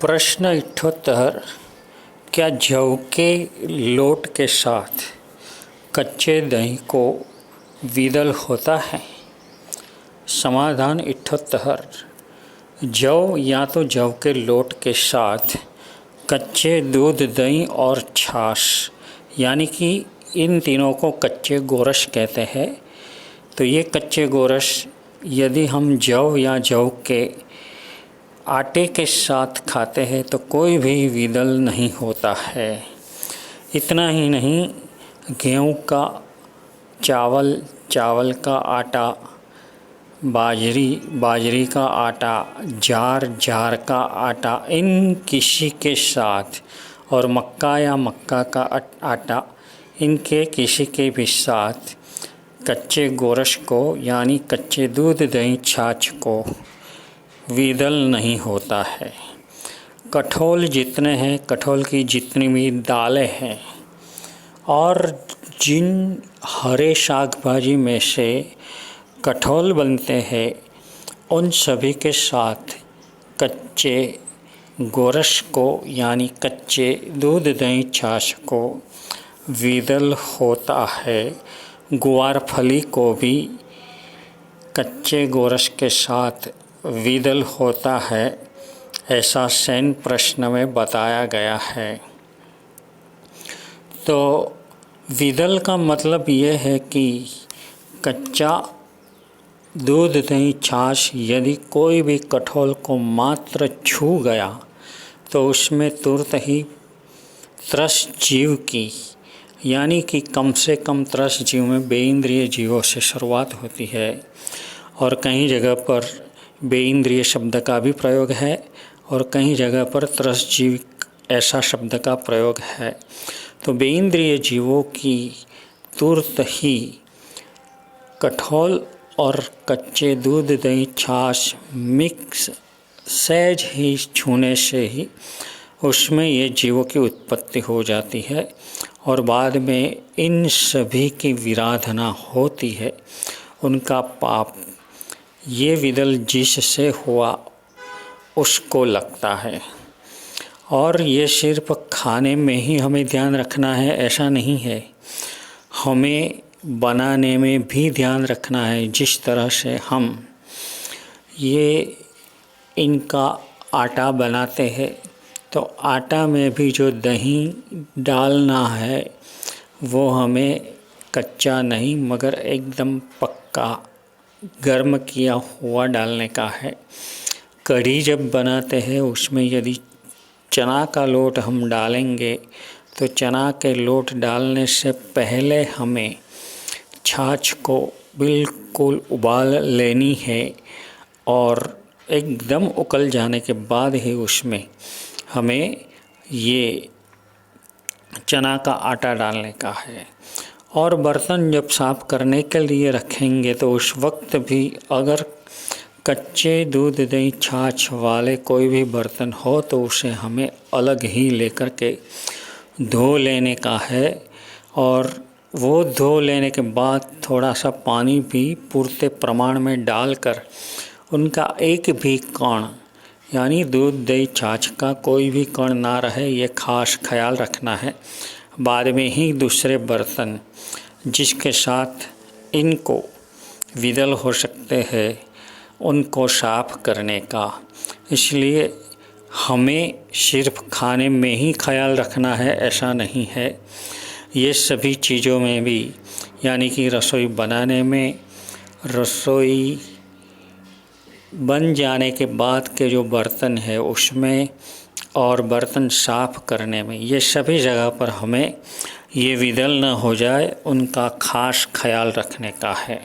प्रश्न 78। क्या जौ के लोट के साथ कच्चे दही को विदल होता है? समाधान 78। जौ या तो जौ के लोट के साथ कच्चे दूध, दही और छाछ, यानी कि इन तीनों को कच्चे गोरस कहते हैं। तो ये कच्चे गोरस यदि हम जौ या जौ के आटे के साथ खाते हैं तो कोई भी विदल नहीं होता है। इतना ही नहीं, गेहूं का, चावल का आटा, बाजरी का आटा, ज्वार का आटा, इन किसी के साथ, और मक्का का आटा, इनके किसी के भी साथ कच्चे गोरस को यानी कच्चे दूध, दही, छाछ को विदल नहीं होता है। कठोल जितने हैं, कठोल की जितनी भी दालें हैं और जिन हरे साग भाजी में से कठोल बनते हैं, उन सभी के साथ कच्चे गोरस को यानी कच्चे दूध, दही, छाछ को विदल होता है। ग्वारफली को भी कच्चे गोरस के साथ विदल होता है, ऐसा सैन प्रश्न में बताया गया है। तो विदल का मतलब ये है कि कच्चा दूध, दही, छाछ यदि कोई भी कठोल को मात्र छू गया तो उसमें तुरंत ही त्रस जीव की, यानी कि कम से कम त्रस जीव में बेइंद्रिय जीवों से शुरुआत होती है। और कई जगह पर बेइंद्रिय शब्द का भी प्रयोग है और कई जगह पर त्रस जीव ऐसा शब्द का प्रयोग है। तो बेइंद्रिय जीवों की तुरंत ही कठोल और कच्चे दूध, दही, छाछ मिक्स सहज ही छूने से ही उसमें ये जीवों की उत्पत्ति हो जाती है और बाद में इन सभी की विराधना होती है, उनका पाप ये विदल जिससे हुआ उसको लगता है। और ये सिर्फ खाने में ही हमें ध्यान रखना है ऐसा नहीं है, हमें बनाने में भी ध्यान रखना है। जिस तरह से हम ये इनका आटा बनाते हैं तो आटा में भी जो दही डालना है वो हमें कच्चा नहीं मगर एकदम पक्का गर्म किया हुआ डालने का है। कढ़ी जब बनाते हैं उसमें यदि चना का लोट हम डालेंगे तो चना के लोट डालने से पहले हमें छाछ को बिल्कुल उबाल लेनी है और एकदम उकल जाने के बाद ही उसमें हमें ये चना का आटा डालने का है। और बर्तन जब साफ़ करने के लिए रखेंगे तो उस वक्त भी अगर कच्चे दूध, दही, छाछ वाले कोई भी बर्तन हो तो उसे हमें अलग ही लेकर के धो लेने का है। और वो धो लेने के बाद थोड़ा सा पानी भी पूर्ति प्रमाण में डालकर उनका एक भी कण यानी दूध, दही, छाछ का कोई भी कण ना रहे, ये खास ख्याल रखना है। बाद में ही दूसरे बर्तन जिसके साथ इनको विदल हो सकते हैं उनको साफ करने का। इसलिए हमें सिर्फ खाने में ही ख्याल रखना है ऐसा नहीं है, ये सभी चीज़ों में भी यानी कि रसोई बनाने में, रसोई बन जाने के बाद के जो बर्तन है उसमें और बर्तन साफ़ करने में, ये सभी जगह पर हमें ये विदल न हो जाए उनका खास ख्याल रखने का है।